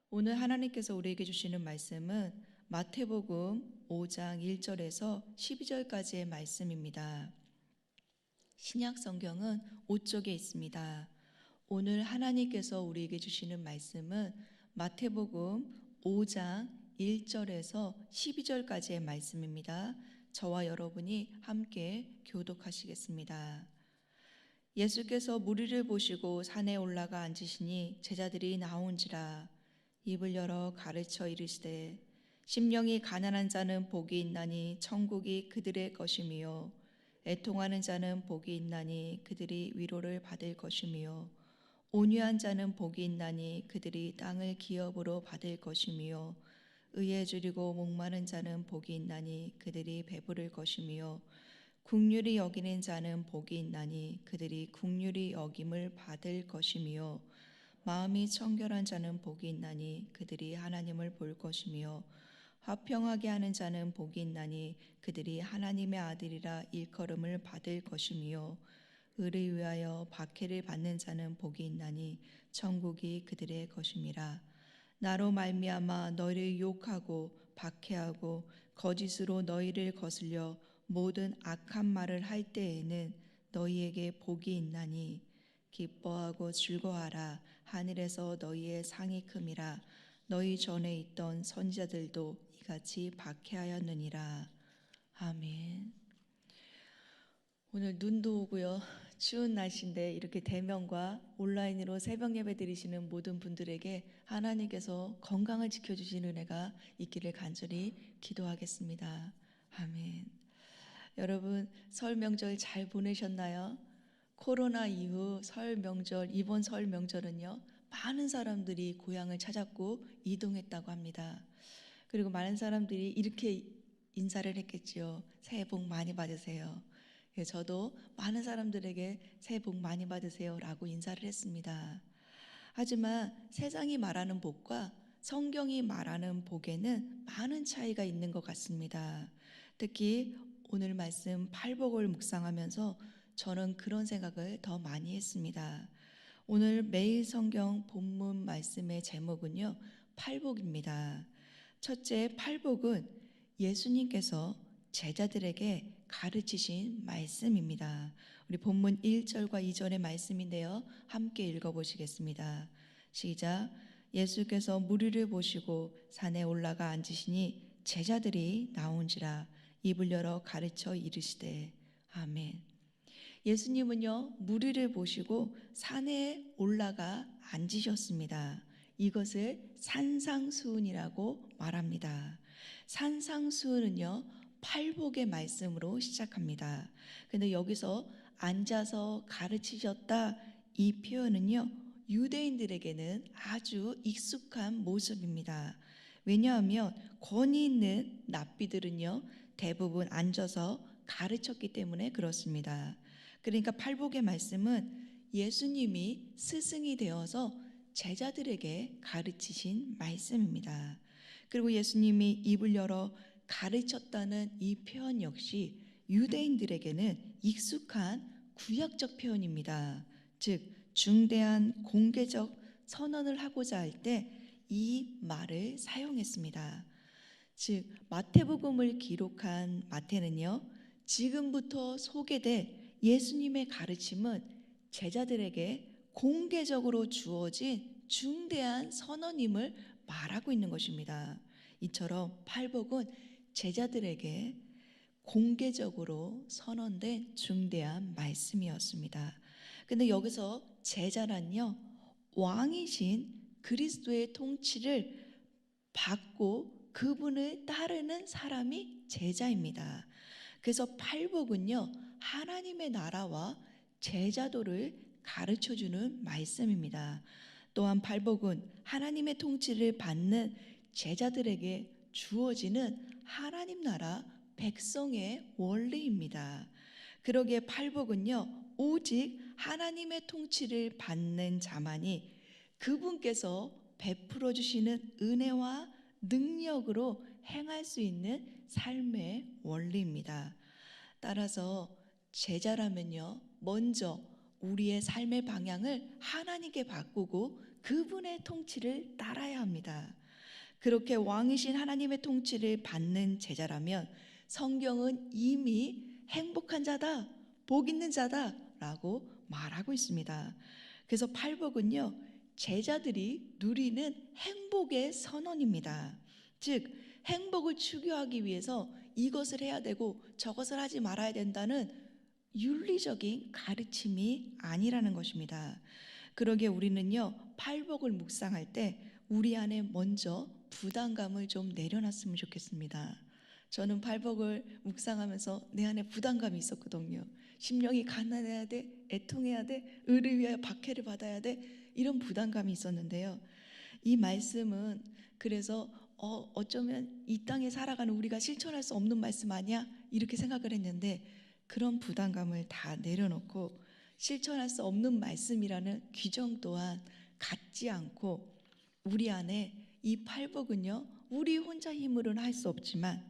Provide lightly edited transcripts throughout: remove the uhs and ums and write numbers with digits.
오늘 하나님께서 우리에게 주시는 말씀은 마태복음 5장 1절에서 12절까지의 말씀입니다. 신약 성경은 5쪽에 있습니다. 오늘 하나님께서 우리에게 주시는 말씀은 마태복음 5장 1절에서 12절까지의 말씀입니다. 저와 여러분이 함께 교독하시겠습니다. 예수께서 무리를 보시고 산에 올라가 앉으시니 제자들이 나온지라. 입을 열어 가르쳐 이르시되 심령이 가난한 자는 복이 있나니 천국이 그들의 것이며 애통하는 자는 복이 있나니 그들이 위로를 받을 것이며 온유한 자는 복이 있나니 그들이 땅을 기업으로 받을 것이며 의에 줄이고 목마른 자는 복이 있나니 그들이 배부를 것이며 긍휼히 여기는 자는 복이 있나니 그들이 긍휼히 여김을 받을 것이며 마음이 청결한 자는 복이 있나니 그들이 하나님을 볼 것이며 화평하게 하는 자는 복이 있나니 그들이 하나님의 아들이라 일컬음을 받을 것이며 의를 위하여 박해를 받는 자는 복이 있나니 천국이 그들의 것임이라. 나로 말미암아 너희를 욕하고 박해하고 거짓으로 너희를 거슬려 모든 악한 말을 할 때에는 너희에게 복이 있나니 기뻐하고 즐거워하라. 하늘에서 너희의 상이 큼이라. 너희 전에 있던 선지자들도 이같이 박해하였느니라. 아멘. 오늘 눈도 오고요. 추운 날씨인데 이렇게 대면과 온라인으로 새벽 예배 드리시는 모든 분들에게 하나님께서 건강을 지켜주시는 은혜가 있기를 간절히 기도하겠습니다. 아멘. 여러분 설 명절 잘 보내셨나요? 코로나 이후 설 명절, 이번 설 명절은요, 많은 사람들이 고향을 찾았고 이동했다고 합니다. 그리고 많은 사람들이 이렇게 인사를 했겠지요. 새해 복 많이 받으세요. 저도 많은 사람들에게 새해 복 많이 받으세요 라고 인사를 했습니다. 하지만 세상이 말하는 복과 성경이 말하는 복에는 많은 차이가 있는 것 같습니다. 특히 오늘 말씀 팔복을 묵상하면서 저는 그런 생각을 더 많이 했습니다. 오늘 매일 성경 본문 말씀의 제목은요, 팔복입니다. 첫째, 팔복은 예수님께서 제자들에게 가르치신 말씀입니다. 우리 본문 1절과 2절의 말씀인데요, 함께 읽어보시겠습니다. 시작. 예수께서 무리를 보시고 산에 올라가 앉으시니 제자들이 나온지라. 입을 열어 가르쳐 이르시되. 아멘. 예수님은요, 무리를 보시고 산에 올라가 앉으셨습니다. 이것을 산상수훈이라고 말합니다. 산상수훈은요, 팔복의 말씀으로 시작합니다. 근데 여기서 앉아서 가르치셨다, 이 표현은요, 유대인들에게는 아주 익숙한 모습입니다. 왜냐하면 권위 있는 랍비들은요, 대부분 앉아서 가르쳤기 때문에 그렇습니다. 그러니까 팔복의 말씀은 예수님이 스승이 되어서 제자들에게 가르치신 말씀입니다. 그리고 예수님이 입을 열어 가르쳤다는 이 표현 역시 유대인들에게는 익숙한 구약적 표현입니다. 즉 중대한 공개적 선언을 하고자 할 때 이 말을 사용했습니다. 즉 마태복음을 기록한 마태는요, 지금부터 소개될 예수님의 가르침은 제자들에게 공개적으로 주어진 중대한 선언임을 말하고 있는 것입니다. 이처럼 팔복은 제자들에게 공개적으로 선언된 중대한 말씀이었습니다. 근데 여기서 제자란요, 왕이신 그리스도의 통치를 받고 그분을 따르는 사람이 제자입니다. 그래서 팔복은요, 하나님의 나라와 제자도를 가르쳐주는 말씀입니다. 또한 팔복은 하나님의 통치를 받는 제자들에게 주어지는 하나님 나라 백성의 원리입니다. 그러기에 팔복은요, 오직 하나님의 통치를 받는 자만이 그분께서 베풀어 주시는 은혜와 능력으로 행할 수 있는 삶의 원리입니다. 따라서 제자라면요, 먼저 우리의 삶의 방향을 하나님께 바꾸고 그분의 통치를 따라야 합니다. 그렇게 왕이신 하나님의 통치를 받는 제자라면 성경은 이미 행복한 자다, 복 있는 자다라고 말하고 있습니다. 그래서 팔복은요, 제자들이 누리는 행복의 선언입니다. 즉, 행복을 추구하기 위해서 이것을 해야 되고 저것을 하지 말아야 된다는 윤리적인 가르침이 아니라는 것입니다. 그러기에 우리는요, 팔복을 묵상할 때 우리 안에 먼저 부담감을 좀 내려놨으면 좋겠습니다. 저는 팔복을 묵상하면서 내 안에 부담감이 있었거든요. 심령이 가난해야 돼, 애통해야 돼, 의를 위하여 박해를 받아야 돼, 이런 부담감이 있었는데요. 이 말씀은 그래서 어쩌면 이 땅에 살아가는 우리가 실천할 수 없는 말씀 아니야? 이렇게 생각을 했는데, 그런 부담감을 다 내려놓고 실천할 수 없는 말씀이라는 규정 또한 갖지 않고, 우리 안에 이 팔복은요, 우리 혼자 힘으로는 할 수 없지만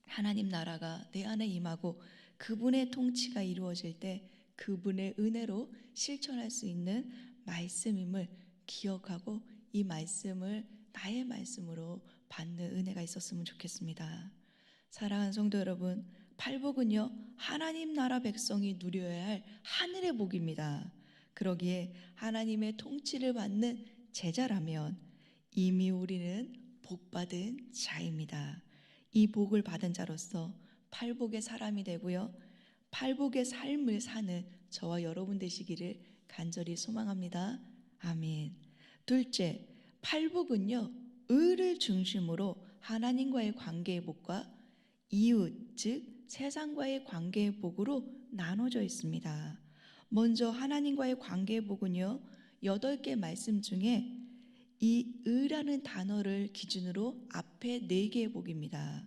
하나님 나라가 내 안에 임하고 그분의 통치가 이루어질 때 그분의 은혜로 실천할 수 있는 말씀임을 기억하고 이 말씀을 나의 말씀으로 받는 은혜가 있었으면 좋겠습니다. 사랑하는 성도 여러분, 팔복은요, 하나님 나라 백성이 누려야 할 하늘의 복입니다. 그러기에 하나님의 통치를 받는 제자라면 이미 우리는 복받은 자입니다. 이 복을 받은 자로서 팔복의 사람이 되고요, 팔복의 삶을 사는 저와 여러분 되시기를 간절히 소망합니다. 아멘. 둘째, 팔복은요, 의를 중심으로 하나님과의 관계의 복과 이웃, 즉 세상과의 관계의 복으로 나눠져 있습니다. 먼저 하나님과의 관계의 복은요, 8개 말씀 중에 이 의라는 단어를 기준으로 앞에 4개의 복입니다.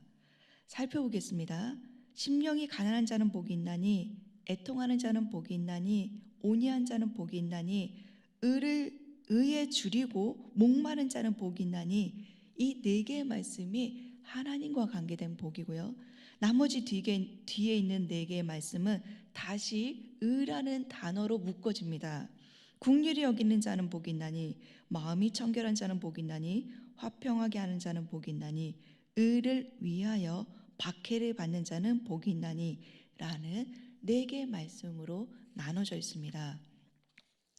살펴보겠습니다. 심령이 가난한 자는 복이 있나니, 애통하는 자는 복이 있나니, 온유한 자는 복이 있나니, 의에 줄이고 목마른 자는 복이 있나니, 이 4개의 말씀이 하나님과 관계된 복이고요, 나머지 뒤에 있는 4개의 말씀은 다시 의라는 단어로 묶어집니다. 긍휼히 여기는 자는 복이 있나니, 마음이 청결한 자는 복이 있나니, 화평하게 하는 자는 복이 있나니, 의를 위하여 박해를 받는 자는 복이 있나니 라는 4개의 말씀으로 나눠져 있습니다.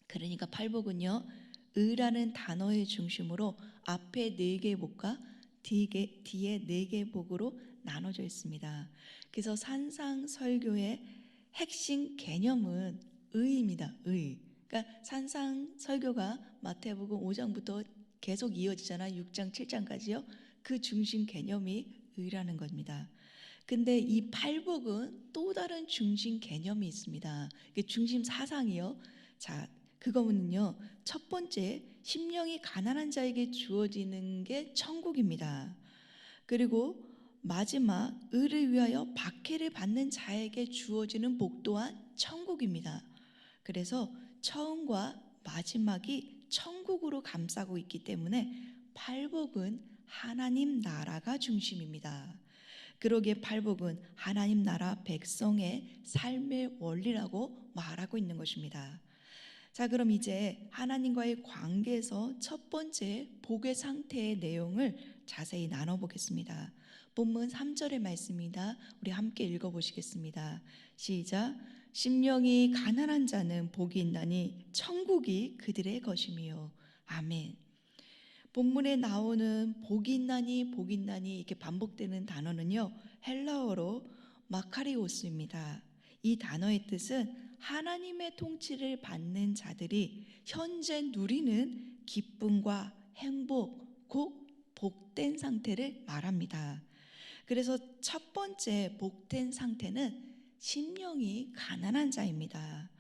그러니까 팔복은요, 의라는 단어의 중심으로 앞에 4개의 복과 뒤에 4개의 복으로 나눠져 있습니다. 그래서 산상설교의 핵심 개념은 의입니다. 의. 그러니까 산상설교가 마태복음 5장부터 계속 이어지잖아요. 6장, 7장까지요. 그 중심 개념이 의라는 겁니다. 근데 이 팔복은 또 다른 중심 개념이 있습니다. 중심 사상이요. 자, 그거는요, 첫 번째, 심령이 가난한 자에게 주어지는 게 천국입니다. 그리고 마지막, 의를 위하여 박해를 받는 자에게 주어지는 복 또한 천국입니다. 그래서 처음과 마지막이 천국으로 감싸고 있기 때문에 팔복은 하나님 나라가 중심입니다. 그러기에 팔복은 하나님 나라 백성의 삶의 원리라고 말하고 있는 것입니다. 자, 그럼 이제 하나님과의 관계에서 첫 번째 복의 상태의 내용을 자세히 나눠보겠습니다. 본문 3절의 말씀입니다. 우리 함께 읽어보시겠습니다. 시작. 심령이 가난한 자는 복이 있나니 천국이 그들의 것이며. 아멘. 본문에 나오는 복이 있나니 복이 있나니 이렇게 반복되는 단어는요, 헬라어로 마카리오스입니다. 이 단어의 뜻은 하나님의 통치를 받는 자들이 현재 누리는 기쁨과 행복, 곧 복된 상태를 말합니다. 그래서 첫 번째 복된 상태는 심령이 가난한 자입니다.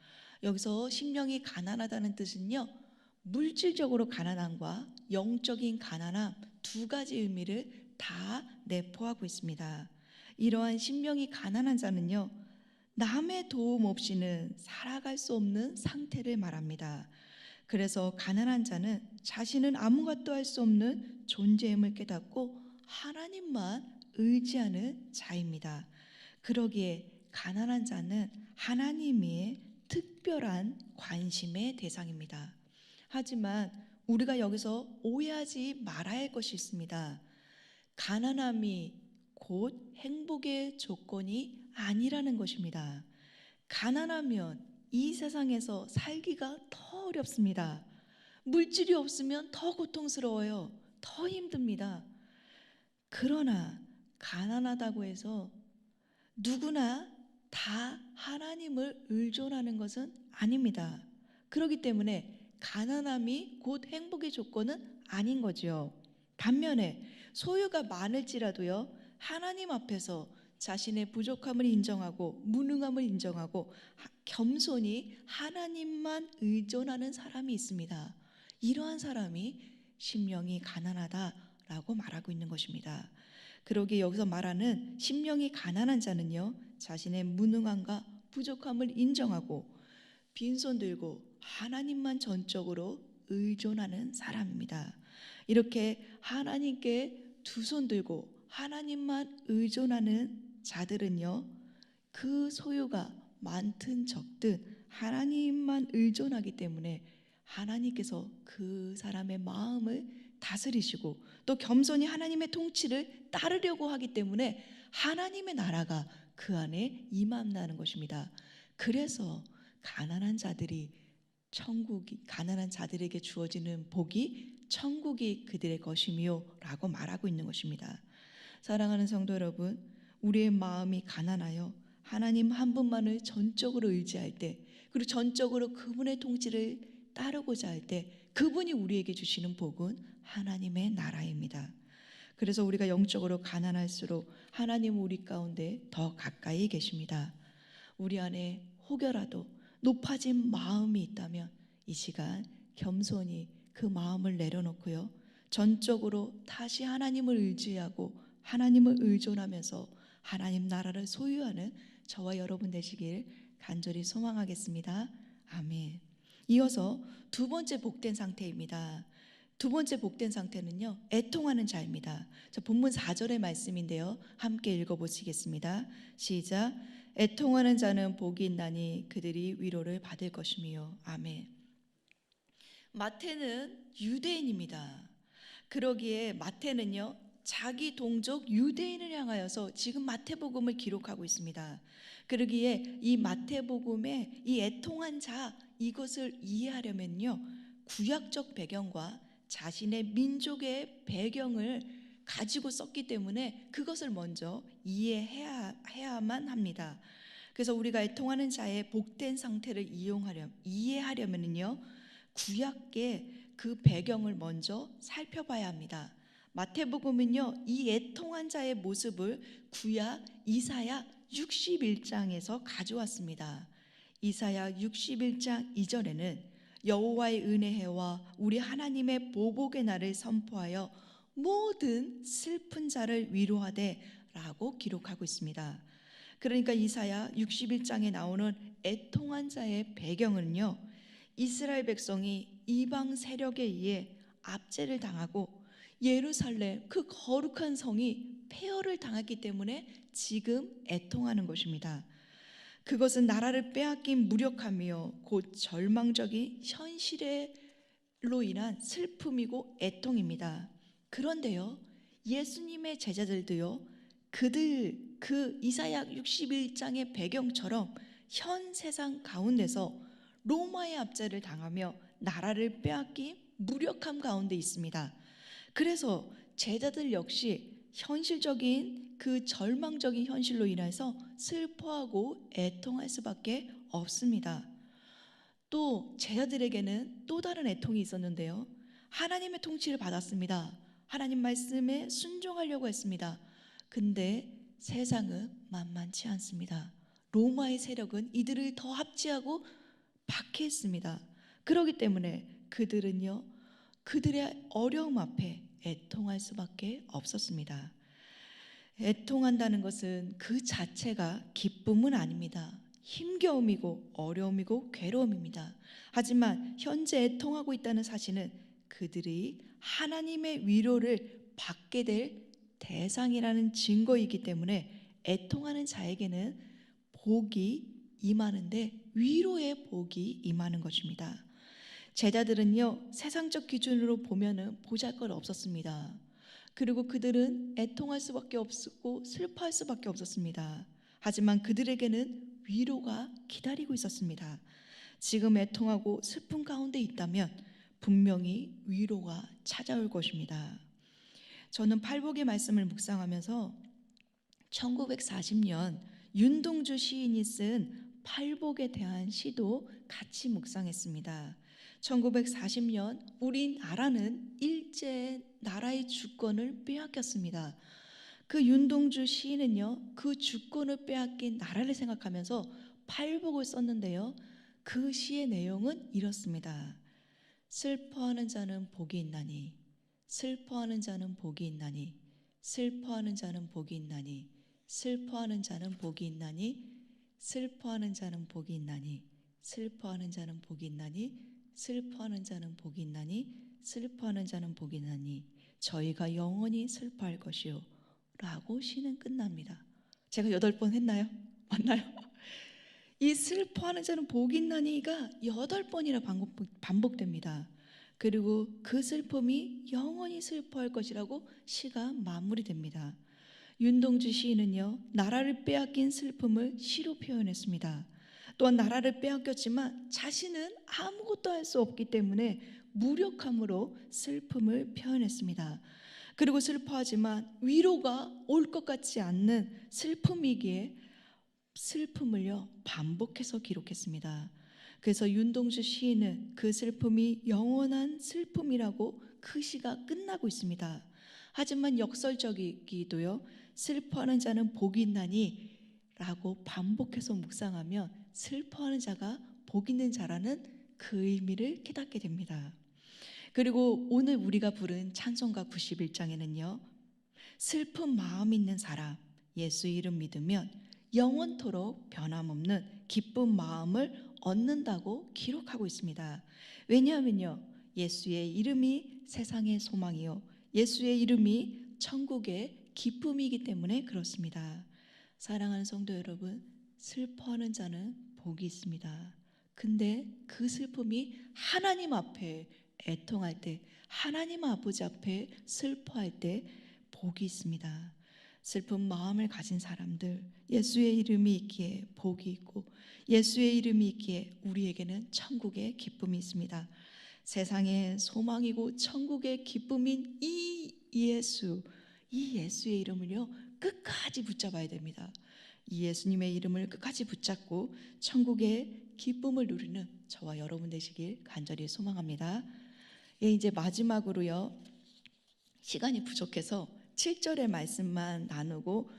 여기서 심령이 가난하다는 뜻은요, 물질적으로 가난함과 영적인 가난함 2가지 의미를 다 내포하고 있습니다. 이러한 심령이 가난한 자는요, 남의 도움 없이는 살아갈 수 없는 상태를 말합니다. 그래서 가난한 자는 자신은 아무것도 할 수 없는 존재임을 깨닫고 하나님만 의지하는 자입니다. 그러기에 가난한 자는 하나님의 특별한 관심의 대상입니다. 하지만 우리가 여기서 오해하지 말아야 할 것이 있습니다. 가난함이 곧 행복의 조건이 아니라는 것입니다. 가난하면 이 세상에서 살기가 더 어렵습니다. 물질이 없으면 더 고통스러워요. 더 힘듭니다. 그러나 가난하다고 해서 누구나 다 하나님을 의존하는 것은 아닙니다. 그렇기 때문에 가난함이 곧 행복의 조건은 아닌 거죠. 반면에 소유가 많을지라도요, 하나님 앞에서 자신의 부족함을 인정하고 무능함을 인정하고 겸손히 하나님만 의존하는 사람이 있습니다. 이러한 사람이 심령이 가난하다라고 말하고 있는 것입니다. 그러기에 여기서 말하는 심령이 가난한 자는요, 자신의 무능함과 부족함을 인정하고 빈손 들고 하나님만 전적으로 의존하는 사람입니다. 이렇게 하나님께 두 손 들고 하나님만 의존하는 자들은요, 그 소유가 많든 적든 하나님만 의존하기 때문에 하나님께서 그 사람의 마음을 다스리시고 또 겸손히 하나님의 통치를 따르려고 하기 때문에 하나님의 나라가 그 안에 임한다는 것입니다. 그래서 가난한 자들에게 주어지는 복이 천국이 그들의 것이며 라고 말하고 있는 것입니다. 사랑하는 성도 여러분, 우리의 마음이 가난하여 하나님 한 분만을 전적으로 의지할 때, 그리고 전적으로 그분의 통치를 따르고자 할 때, 그분이 우리에게 주시는 복은 하나님의 나라입니다. 그래서 우리가 영적으로 가난할수록 하나님은 우리 가운데 더 가까이 계십니다. 우리 안에 혹여라도 높아진 마음이 있다면 이 시간 겸손히 그 마음을 내려놓고요, 전적으로 다시 하나님을 의지하고 하나님을 의존하면서 하나님 나라를 소유하는 저와 여러분 되시길 간절히 소망하겠습니다. 아멘. 이어서 두 번째 복된 상태입니다. 두 번째 복된 상태는요, 애통하는 자입니다. 본문 4절의 말씀인데요, 함께 읽어보시겠습니다. 시작. 애통하는 자는 복이 있나니 그들이 위로를 받을 것이며. 아멘. 마태는 유대인입니다. 그러기에 마태는요, 자기 동족 유대인을 향하여서 지금 마태복음을 기록하고 있습니다. 그러기에 이 마태복음의 이 애통한 자, 이것을 이해하려면요, 구약적 배경과 자신의 민족의 배경을 가지고 썼기 때문에 그것을 먼저 이해해야만 합니다. 그래서 우리가 애통하는 자의 복된 상태를 이해하려면요, 구약의 그 배경을 먼저 살펴봐야 합니다. 마태복음은요, 이 애통한 자의 모습을 구약 이사야 61장에서 가져왔습니다. 이사야 61장 2절에는 여호와의 은혜해와 우리 하나님의 보복의 날을 선포하여 모든 슬픈 자를 위로하되 라고 기록하고 있습니다. 그러니까 이사야 61장에 나오는 애통한 자의 배경은요, 이스라엘 백성이 이방 세력에 의해 압제를 당하고 예루살렘 그 거룩한 성이 폐허를 당했기 때문에 지금 애통하는 것입니다. 그것은 나라를 빼앗긴 무력함이요 곧 절망적인 현실로 인한 슬픔이고 애통입니다. 그런데요, 예수님의 제자들도요, 그 이사야 61장의 배경처럼 현 세상 가운데서 로마의 압제를 당하며 나라를 빼앗긴 무력함 가운데 있습니다. 그래서 제자들 역시 현실적인 그 절망적인 현실로 인해서 슬퍼하고 애통할 수밖에 없습니다. 또 제자들에게는 또 다른 애통이 있었는데요, 하나님의 통치를 받았습니다. 하나님 말씀에 순종하려고 했습니다. 근데 세상은 만만치 않습니다. 로마의 세력은 이들을 더 압제하고 박해했습니다. 그렇기 때문에 그들은요, 그들의 어려움 앞에 애통할 수밖에 없었습니다. 애통한다는 것은 그 자체가 기쁨은 아닙니다. 힘겨움이고 어려움이고 괴로움입니다. 하지만 현재 애통하고 있다는 사실은 그들이 하나님의 위로를 받게 될 대상이라는 증거이기 때문에 애통하는 자에게는 복이 임하는데 위로의 복이 임하는 것입니다. 제자들은요, 세상적 기준으로 보면은 보잘것 없었습니다. 그리고 그들은 애통할 수밖에 없었고 슬퍼할 수밖에 없었습니다. 하지만 그들에게는 위로가 기다리고 있었습니다. 지금 애통하고 슬픔 가운데 있다면 분명히 위로가 찾아올 것입니다. 저는 팔복의 말씀을 묵상하면서 1940년 윤동주 시인이 쓴 팔복에 대한 시도 같이 묵상했습니다. 1940년 우리나라는 일제의 나라의 주권을 빼앗겼습니다. 그 윤동주 시인은요, 그 주권을 빼앗긴 나라를 생각하면서 팔복을 썼는데요, 그 시의 내용은 이렇습니다. 슬퍼하는 자는 복이 있나니, 슬퍼하는 자는 복이 있나니, 슬퍼하는 자는 복이 있나니, 슬퍼하는 자는 복이 있나니, 슬퍼하는 자는 복이 있나니, 슬퍼하는 자는 복이 있나니, 슬퍼하는 자는 복이 있나니, 슬퍼하는 자는 복이 있나니, 저희가 영원히 슬퍼할 것이요 라고 시는 끝납니다. 제가 8번 했나요? 맞나요? 이 슬퍼하는 자는 복이 있나니가 8번이나 반복됩니다. 그리고 그 슬픔이 영원히 슬퍼할 것이라고 시가 마무리됩니다. 윤동주 시인은요, 나라를 빼앗긴 슬픔을 시로 표현했습니다. 또한 나라를 빼앗겼지만 자신은 아무것도 할 수 없기 때문에 무력함으로 슬픔을 표현했습니다. 그리고 슬퍼하지만 위로가 올 것 같지 않는 슬픔이기에 슬픔을요, 반복해서 기록했습니다. 그래서 윤동주 시인은 그 슬픔이 영원한 슬픔이라고 그 시가 끝나고 있습니다. 하지만 역설적이기도요, 슬퍼하는 자는 복이 있나니 라고 반복해서 묵상하면 슬퍼하는 자가 복 있는 자라는 그 의미를 깨닫게 됩니다. 그리고 오늘 우리가 부른 찬송가 91장에는요, 슬픈 마음 있는 사람 예수 이름 믿으면 영원토록 변함없는 기쁜 마음을 얻는다고 기록하고 있습니다. 왜냐하면요, 예수의 이름이 세상의 소망이요, 예수의 이름이 천국의 기쁨이기 때문에 그렇습니다. 사랑하는 성도 여러분, 슬퍼하는 자는 복이 있습니다. 근데 그 슬픔이 하나님 앞에 애통할 때, 하나님 아버지 앞에 슬퍼할 때 복이 있습니다. 슬픈 마음을 가진 사람들, 예수의 이름이 있기에 복이 있고 예수의 이름이 있기에 우리에게는 천국의 기쁨이 있습니다. 세상의 소망이고 천국의 기쁨인 이 예수의 이름을요, 끝까지 붙잡아야 됩니다. 이 예수님의 이름을 끝까지 붙잡고 천국의 기쁨을 누리는 저와 여러분 되시길 간절히 소망합니다. 예, 이제 마지막으로요, 시간이 부족해서 7절의 말씀만 나누고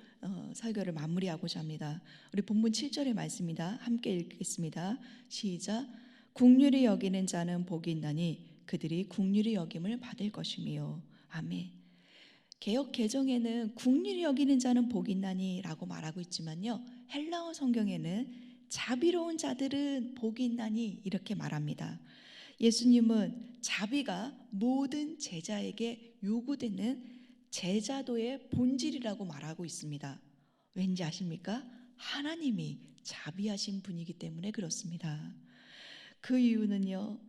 설교를 마무리하고자 합니다. 우리 본문 7절의 말씀입니다. 함께 읽겠습니다. 시작. 긍휼히 여기는 자는 복이 있나니 그들이 긍휼히 여김을 받을 것이며. 아멘. 개역 개정에는 긍휼히 여기는 자는 복이 있나니 라고 말하고 있지만요, 헬라어 성경에는 자비로운 자들은 복이 있나니 이렇게 말합니다. 예수님은 자비가 모든 제자에게 요구되는 제자도의 본질이라고 말하고 있습니다. 왠지 아십니까? 하나님이 자비하신 분이기 때문에 그렇습니다. 그 이유는요,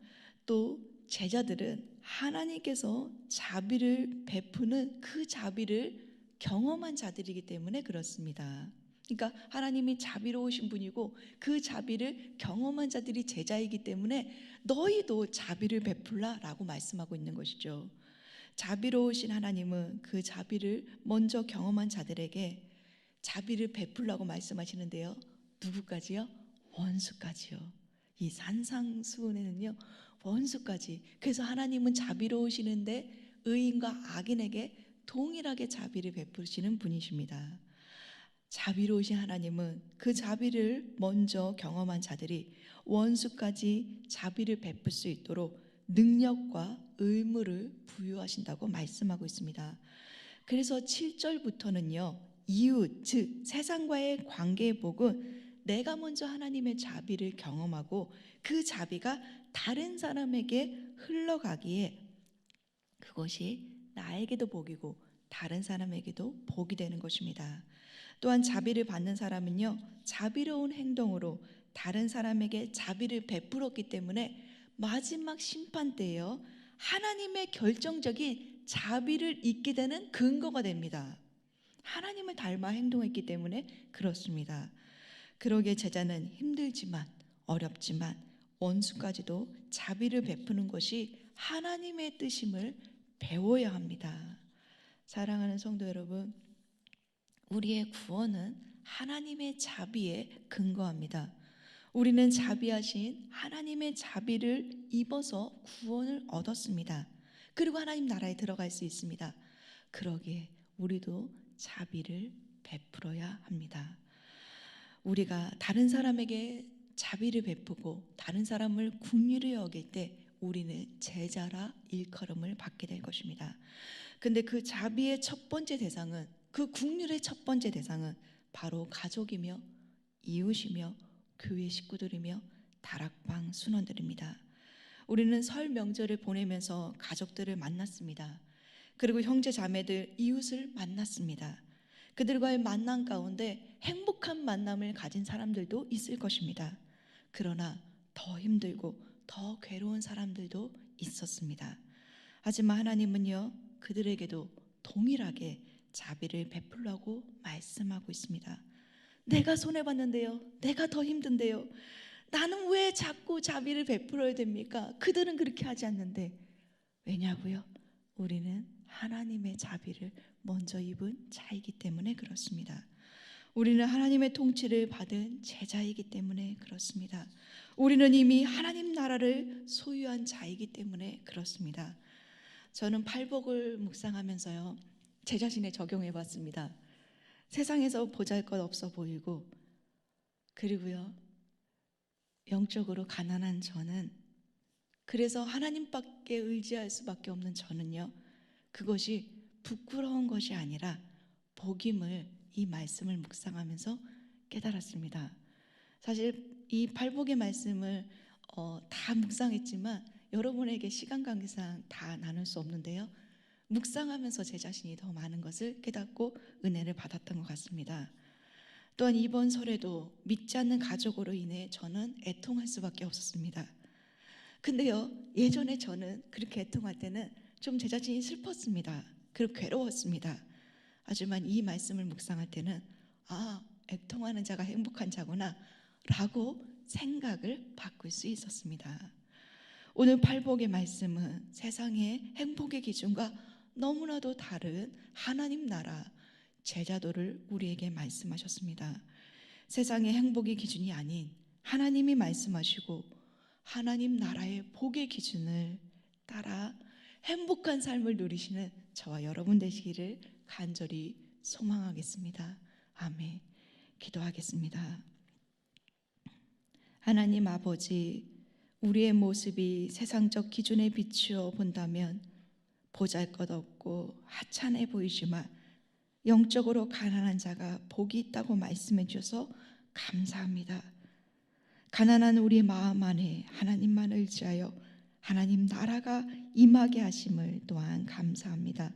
또 제자들은 하나님께서 자비를 베푸는 그 자비를 경험한 자들이기 때문에 그렇습니다. 그러니까 하나님이 자비로우신 분이고 그 자비를 경험한 자들이 제자이기 때문에 너희도 자비를 베풀라라고 말씀하고 있는 것이죠. 자비로우신 하나님은 그 자비를 먼저 경험한 자들에게 자비를 베풀라고 말씀하시는데요, 누구까지요? 원수까지요. 이 산상수훈에는요, 원수까지. 그래서 하나님은 자비로우시는데 의인과 악인에게 동일하게 자비를 베푸시는 분이십니다. 자비로우신 하나님은 그 자비를 먼저 경험한 자들이 원수까지 자비를 베풀 수 있도록 능력과 의무를 부여하신다고 말씀하고 있습니다. 그래서 7절부터는요, 이웃, 즉 세상과의 관계의 복은 내가 먼저 하나님의 자비를 경험하고 그 자비가 다른 사람에게 흘러가기에 그것이 나에게도 복이고 다른 사람에게도 복이 되는 것입니다. 또한 자비를 받는 사람은요, 자비로운 행동으로 다른 사람에게 자비를 베풀었기 때문에 마지막 심판 때에요, 하나님의 결정적인 자비를 잊게 되는 근거가 됩니다. 하나님을 닮아 행동했기 때문에 그렇습니다. 그러기에 제자는 힘들지만, 어렵지만, 원수까지도 자비를 베푸는 것이 하나님의 뜻임을 배워야 합니다. 사랑하는 성도 여러분, 우리의 구원은 하나님의 자비에 근거합니다. 우리는 자비하신 하나님의 자비를 입어서 구원을 얻었습니다. 그리고 하나님 나라에 들어갈 수 있습니다. 그러기에 우리도 자비를 베풀어야 합니다. 우리가 다른 사람에게 자비를 베푸고 다른 사람을 긍휼히 여길 때 우리는 제자라 일컬음을 받게 될 것입니다. 근데 그 자비의 첫 번째 대상은, 그 긍휼의 첫 번째 대상은 바로 가족이며 이웃이며 교회 식구들이며 다락방 순원들입니다. 우리는 설 명절을 보내면서 가족들을 만났습니다. 그리고 형제 자매들, 이웃을 만났습니다. 그들과의 만남 가운데 행복한 만남을 가진 사람들도 있을 것입니다. 그러나 더 힘들고 더 괴로운 사람들도 있었습니다. 하지만 하나님은요, 그들에게도 동일하게 자비를 베풀라고 말씀하고 있습니다. 내가 손해봤는데요, 내가 더 힘든데요, 나는 왜 자꾸 자비를 베풀어야 됩니까? 그들은 그렇게 하지 않는데. 왜냐고요? 우리는 하나님의 자비를 먼저 입은 자이기 때문에 그렇습니다. 우리는 하나님의 통치를 받은 제자이기 때문에 그렇습니다. 우리는 이미 하나님 나라를 소유한 자이기 때문에 그렇습니다. 저는 팔복을 묵상하면서요, 제 자신에 적용해 봤습니다. 세상에서 보잘것없어 보이고, 그리고요, 영적으로 가난한 저는, 그래서 하나님밖에 의지할 수밖에 없는 저는요, 그것이 부끄러운 것이 아니라 복임을, 이 말씀을 묵상하면서 깨달았습니다. 사실 이 팔복의 말씀을 다 묵상했지만 여러분에게 시간 관계상 다 나눌 수 없는데요, 묵상하면서 제 자신이 더 많은 것을 깨닫고 은혜를 받았던 것 같습니다. 또한 이번 설에도 믿지 않는 가족으로 인해 저는 애통할 수밖에 없었습니다. 근데요, 예전에 저는 그렇게 애통할 때는 좀 제 자신이 슬펐습니다. 그리고 괴로웠습니다. 하지만 이 말씀을 묵상할 때는 애통하는 자가 행복한 자구나 라고 생각을 바꿀 수 있었습니다. 오늘 팔복의 말씀은 세상의 행복의 기준과 너무나도 다른 하나님 나라 제자도를 우리에게 말씀하셨습니다. 세상의 행복의 기준이 아닌 하나님이 말씀하시고 하나님 나라의 복의 기준을 따라 행복한 삶을 누리시는 저와 여러분 되시기를 간절히 소망하겠습니다. 아멘. 기도하겠습니다. 하나님 아버지, 우리의 모습이 세상적 기준에 비추어 본다면 보잘것없고 하찮아 보이지만 영적으로 가난한 자가 복이 있다고 말씀해 주셔서 감사합니다. 가난한 우리 마음 안에 하나님만 의지하여 하나님 나라가 임하게 하심을 또한 감사합니다.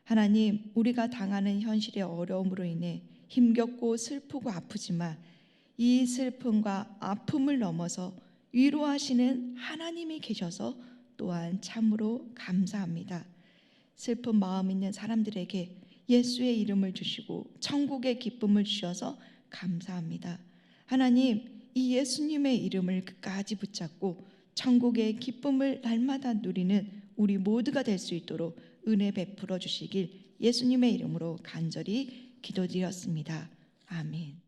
하나님, 우리가 당하는 현실의 어려움으로 인해 힘겹고 슬프고 아프지만 이 슬픔과 아픔을 넘어서 위로하시는 하나님이 계셔서 또한 참으로 감사합니다. 슬픈 마음 있는 사람들에게 예수의 이름을 주시고 천국의 기쁨을 주셔서 감사합니다. 하나님, 이 예수님의 이름을 끝까지 붙잡고 천국의 기쁨을 날마다 누리는 우리 모두가 될 수 있도록 은혜 베풀어 주시길 예수님의 이름으로 간절히 기도드렸습니다. 아멘.